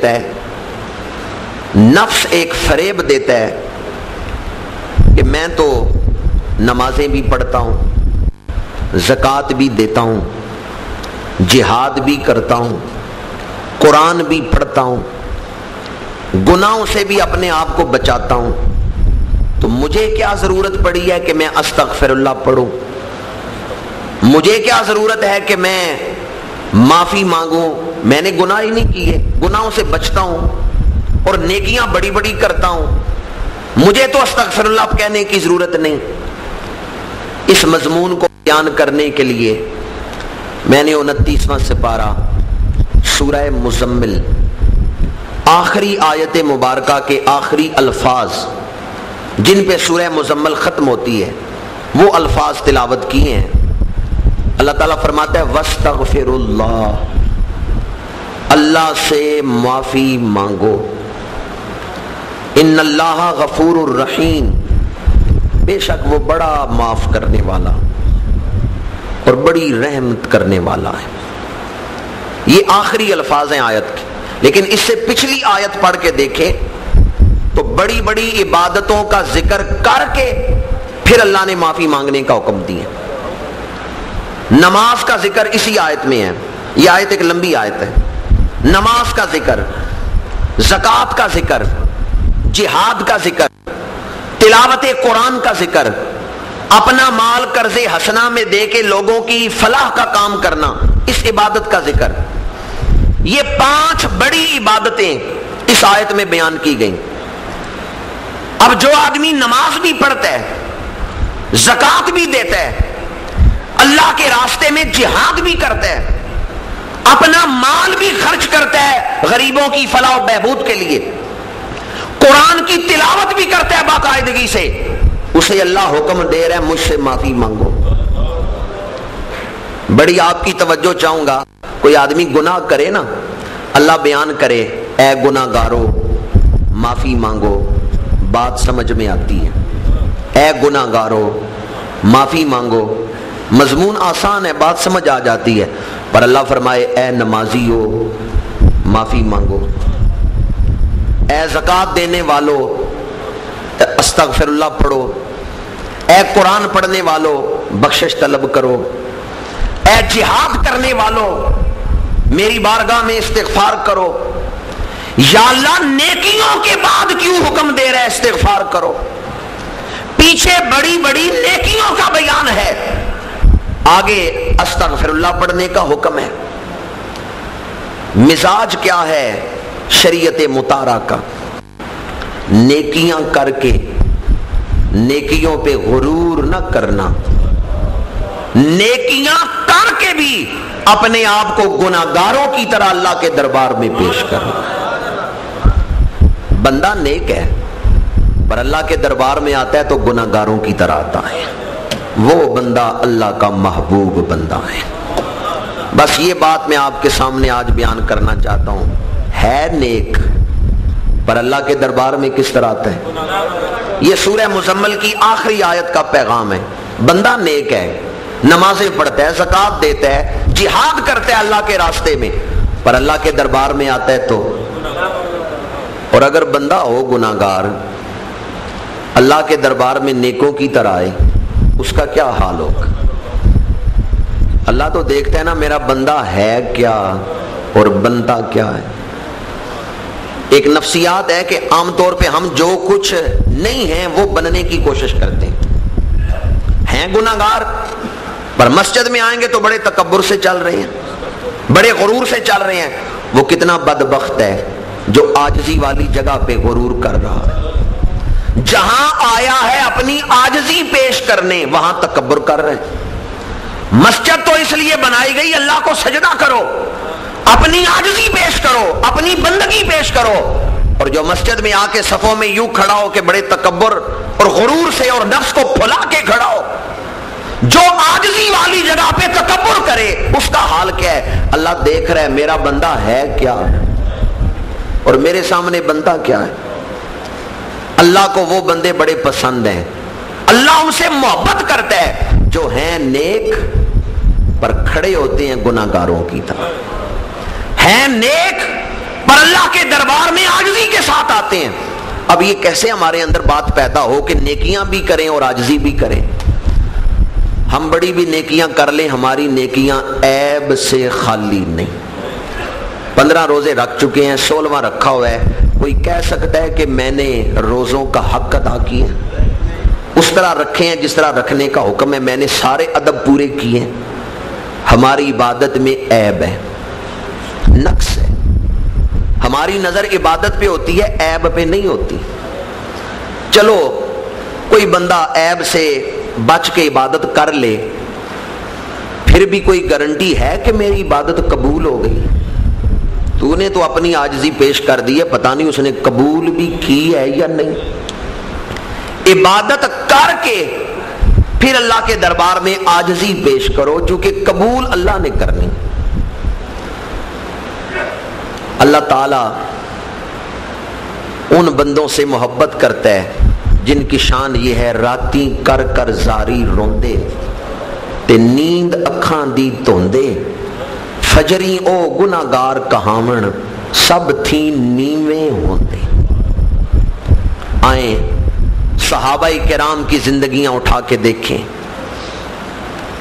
ہے، نفس ایک فریب دیتا ہے کہ میں تو نمازیں بھی پڑھتا ہوں، زکوٰۃ بھی دیتا ہوں، جہاد بھی کرتا ہوں، قرآن بھی پڑھتا ہوں، گناہوں سے بھی اپنے آپ کو بچاتا ہوں، تو مجھے کیا ضرورت پڑی ہے کہ میں استغفر اللہ پڑھوں؟ مجھے کیا ضرورت ہے کہ میں معافی مانگوں؟ میں نے گناہ ہی نہیں کیے، گناہوں سے بچتا ہوں اور نیکیاں بڑی بڑی کرتا ہوں، مجھے تو استغفر اللہ کہنے کی ضرورت نہیں۔ اس مضمون کو بیان کرنے کے لیے میں نے 29واں سپارہ سورہ مزمل آخری آیت مبارکہ کے آخری الفاظ جن پہ سورہ مزمل ختم ہوتی ہے وہ الفاظ تلاوت کیے ہیں۔ اللہ تعالیٰ فرماتا ہے وَاسْتَغْفِرُ اللَّهِ، اللہ سے معافی مانگو، ان اللہ غفور الرحیم، بے شک وہ بڑا معاف کرنے والا اور بڑی رحمت کرنے والا ہے۔ یہ آخری الفاظ ہیں آیت کے، لیکن اس سے پچھلی آیت پڑھ کے دیکھیں تو بڑی بڑی عبادتوں کا ذکر کر کے پھر اللہ نے معافی مانگنے کا حکم دیا۔ نماز کا ذکر اسی آیت میں ہے، یہ آیت ایک لمبی آیت ہے۔ نماز کا ذکر، زکوٰۃ کا ذکر، جہاد کا ذکر، تلاوت قرآن کا ذکر، اپنا مال قرض حسنہ میں دے کے لوگوں کی فلاح کا کام کرنا، اس عبادت کا ذکر، یہ 5 بڑی عبادتیں اس آیت میں بیان کی گئیں۔ اب جو آدمی نماز بھی پڑھتا ہے، زکوٰۃ بھی دیتا ہے، اللہ کے راستے میں جہاد بھی کرتا ہے، اپنا مال بھی خرچ کرتا ہے غریبوں کی فلاح و بہبود کے لیے، قرآن کی تلاوت بھی کرتا ہے باقاعدگی سے، اسے اللہ حکم دے رہا ہے مجھ سے معافی مانگو۔ بڑی آپ کی توجہ چاہوں گا، کوئی آدمی گناہ کرے نا، اللہ بیان کرے اے گناہ گارو معافی مانگو، بات سمجھ میں آتی ہے۔ اے گناہ گارو معافی مانگو، مضمون آسان ہے، بات سمجھ آ جاتی ہے، پر اللہ فرمائے اے نمازیو معافی مانگو، اے زکوٰۃ دینے والو استغفر اللہ پڑھو، اے قرآن پڑھنے والو بخشش طلب کرو، اے جہاد کرنے والو میری بارگاہ میں استغفار کرو۔ یا اللہ نیکیوں کے بعد کیوں حکم دے رہا ہے استغفار کرو؟ پیچھے بڑی بڑی نیکیوں کا بیان ہے، آگے استغفر اللہ پڑھنے کا حکم ہے۔ مزاج کیا ہے شریعت مطہرہ کا؟ نیکیاں کر کے نیکیوں پہ غرور نہ کرنا، نیکیاں کر کے بھی اپنے آپ کو گناہگاروں کی طرح اللہ کے دربار میں پیش کرنا۔ بندہ نیک ہے پر اللہ کے دربار میں آتا ہے تو گناہگاروں کی طرح آتا ہے، وہ بندہ اللہ کا محبوب بندہ ہے۔ بس یہ بات میں آپ کے سامنے آج بیان کرنا چاہتا ہوں، ہے نیک پر اللہ کے دربار میں کس طرح آتا ہے؟ یہ سورہ مزمل کی آخری آیت کا پیغام ہے۔ بندہ نیک ہے، نمازیں پڑھتا ہے، زکوٰۃ دیتا ہے، جہاد کرتا ہے اللہ کے راستے میں، پر اللہ کے دربار میں آتا ہے تو، اور اگر بندہ ہو گناہگار اللہ کے دربار میں نیکوں کی طرح آئے، اس کا کیا حال ہوگا؟ اللہ تو دیکھتا ہے نا میرا بندہ ہے کیا اور بنتا کیا ہے۔ ایک نفسیات ہے کہ عام طور پہ ہم جو کچھ نہیں ہیں وہ بننے کی کوشش کرتے ہیں گناہگار، پر مسجد میں آئیں گے تو بڑے تکبر سے چل رہے ہیں، بڑے غرور سے چل رہے ہیں۔ وہ کتنا بدبخت ہے جو عاجزی والی جگہ پہ غرور کر رہا ہے، جہاں آیا ہے اپنی عاجزی پیش کرنے وہاں تکبر کر رہے ہیں۔ مسجد تو اس لیے بنائی گئی اللہ کو سجدہ کرو، اپنی عاجزی پیش کرو، اپنی بندگی پیش کرو، اور جو مسجد میں آ کے صفوں میں یوں کھڑا ہو کہ بڑے تکبر اور غرور سے اور نفس کو پھلا کے کھڑا ہو، جو عاجزی والی جگہ پہ تکبر کرے اس کا حال کیا ہے؟ اللہ دیکھ رہا ہے میرا بندہ ہے کیا اور میرے سامنے بندہ کیا ہے۔ اللہ کو وہ بندے بڑے پسند ہیں، اللہ ان سے محبت کرتا ہے جو ہیں نیک پر کھڑے ہوتے ہیں گناہگاروں کی طرح، ہیں نیک پر اللہ کے دربار میں عاجزی کے ساتھ آتے ہیں۔ اب یہ کیسے ہمارے اندر بات پیدا ہو کہ نیکیاں بھی کریں اور عاجزی بھی کریں؟ ہم بڑی بھی نیکیاں کر لیں، ہماری نیکیاں عیب سے خالی نہیں۔ 15 روزے رکھ چکے ہیں، 16واں رکھا ہوا ہے، کوئی کہہ سکتا ہے کہ میں نے روزوں کا حق ادا کیا، اس طرح رکھے ہیں جس طرح رکھنے کا حکم ہے، میں نے سارے ادب پورے کیے ہیں؟ ہماری عبادت میں عیب ہے، نقص ہے۔ ہماری نظر عبادت پہ ہوتی ہے، عیب پہ نہیں ہوتی۔ چلو کوئی بندہ عیب سے بچ کے عبادت کر لے، پھر بھی کوئی گارنٹی ہے کہ میری عبادت قبول ہو گئی؟ تو نے تو اپنی عاجزی پیش کر دی ہے، پتہ نہیں اس نے قبول بھی کی ہے یا نہیں۔ عبادت کر کے پھر اللہ کے دربار میں عاجزی پیش کرو، چونکہ قبول اللہ نے کرنی۔ اللہ تعالی ان بندوں سے محبت کرتا ہے جن کی شان یہ ہے، راتی کر کر زاری روندے تے نیند اکھاں دی توندے، فجری او گناہگار کہاون سب تھی نیویں ہوندے۔ آئیں صحابہ کرام کی زندگیاں اٹھا کے دیکھیں،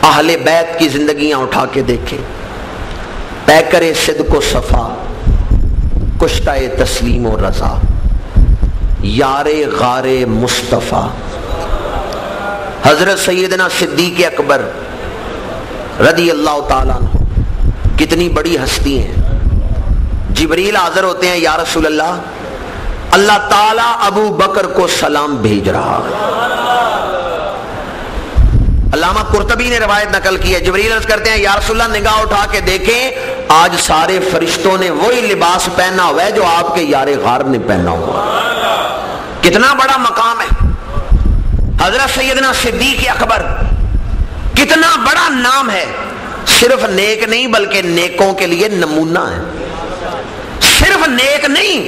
اہل بیت کی زندگیاں اٹھا کے دیکھیں، پیکر صدق و صفا، کشتہ تسلیم و رضا، یار غار مصطفیٰ، حضرت سیدنا صدیق اکبر رضی اللہ تعالیٰ عنہ، کتنی بڑی ہستی ہیں۔ جبریل حاضر ہوتے ہیں، یا رسول اللہ، اللہ تعالیٰ ابو بکر کو سلام بھیج رہا۔ علامہ قرطبی نے روایت نقل کی ہے، جبریل عرض کرتے ہیں، یا رسول اللہ نگاہ اٹھا کے دیکھیں، آج سارے فرشتوں نے وہی لباس پہنا ہوا ہے جو آپ کے یار غار نے پہنا ہوا۔ کتنا بڑا مقام ہے حضرت سیدنا صدیق اکبر، کتنا بڑا نام ہے۔ صرف نیک نہیں بلکہ نیکوں کے لیے نمونہ ہے، صرف نیک نہیں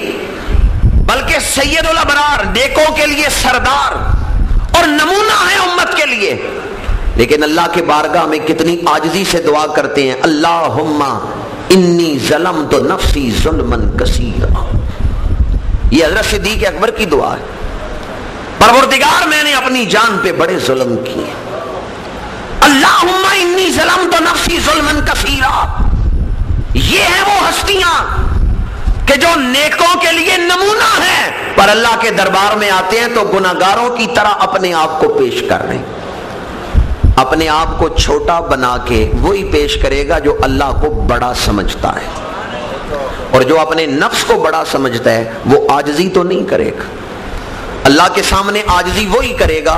بلکہ سید الابرار، نیکوں کے لیے سردار اور نمونہ ہے امت کے لیے۔ لیکن اللہ کے بارگاہ میں کتنی عاجزی سے دعا کرتے ہیں، اللہم انی ظلمت نفسی ظلما کثیرا۔ یہ حضرت صدیق اکبر کی دعا ہے، پروردگار میں نے اپنی جان پہ بڑے ظلم کیے، اللہم انی ظلمت نفسی ظلما کثیرا۔ یہ ہیں وہ ہستیاں کہ جو نیکوں کے لیے نمونہ ہیں، پر اللہ کے دربار میں آتے ہیں تو گناہگاروں کی طرح اپنے آپ کو پیش کر رہے ہیں۔ اپنے آپ کو چھوٹا بنا کے وہی پیش کرے گا جو اللہ کو بڑا سمجھتا ہے، اور جو اپنے نفس کو بڑا سمجھتا ہے وہ عاجزی تو نہیں کرے گا۔ اللہ کے سامنے عاجزی وہی کرے گا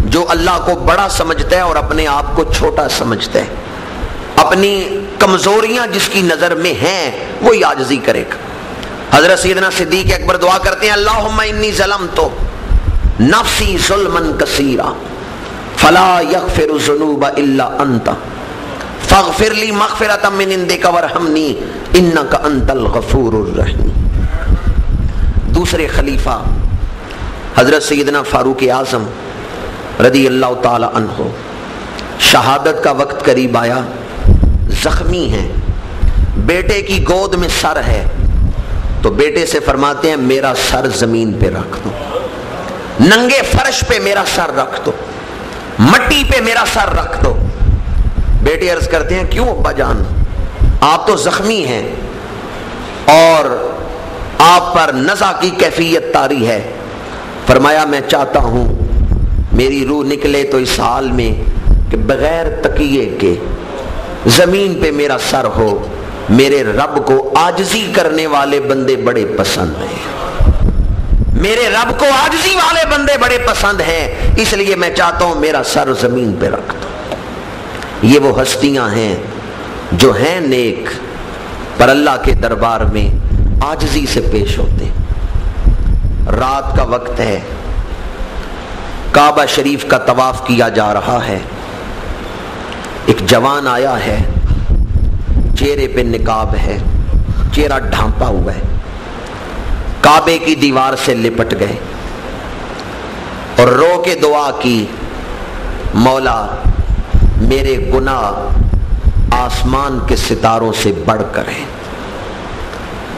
جو اللہ کو بڑا سمجھتا ہے اور اپنے آپ کو چھوٹا سمجھتا ہے، اپنی کمزوریاں جس کی نظر میں ہیں وہی عاجزی کرے گا۔ حضرت سیدنا صدیق اکبر دعا کرتے ہیں، اللہم انی ظلمت نفسی ظلما کثیرا فلا یغفر الذنوب الا انت فاغفر لی مغفرۃ من عندک وارحمنی انک انت الغفور الرحیم۔ دوسرے خلیفہ حضرت سیدنا فاروق اعظم رضی اللہ تعالی عنہ، شہادت کا وقت قریب آیا، زخمی ہیں، بیٹے کی گود میں سر ہے تو بیٹے سے فرماتے ہیں میرا سر زمین پہ رکھ دو، ننگے فرش پہ میرا سر رکھ دو، مٹی پہ میرا سر رکھ دو۔ بیٹے عرض کرتے ہیں کیوں ابا جان، آپ تو زخمی ہیں اور آپ پر نزع کی کیفیت طاری ہے۔ فرمایا میں چاہتا ہوں میری روح نکلے تو اس حال میں کہ بغیر تکیے کے زمین پہ میرا سر ہو، میرے رب کو عاجزی کرنے والے بندے بڑے پسند ہیں، میرے رب کو عاجزی والے بندے بڑے پسند ہیں، اس لیے میں چاہتا ہوں میرا سر زمین پہ رکھ دو۔ یہ وہ ہستیاں ہیں جو ہیں نیک پر اللہ کے دربار میں عاجزی سے پیش ہوتے ہیں۔ رات کا وقت ہے، کعبہ شریف کا طواف کیا جا رہا ہے، ایک جوان آیا ہے، چہرے پہ نقاب ہے، چہرہ ڈھانپا ہوا ہے، کعبے کی دیوار سے لپٹ گئے اور رو کے دعا کی، مولا میرے گناہ آسمان کے ستاروں سے بڑھ کر ہیں،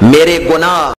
میرے گناہ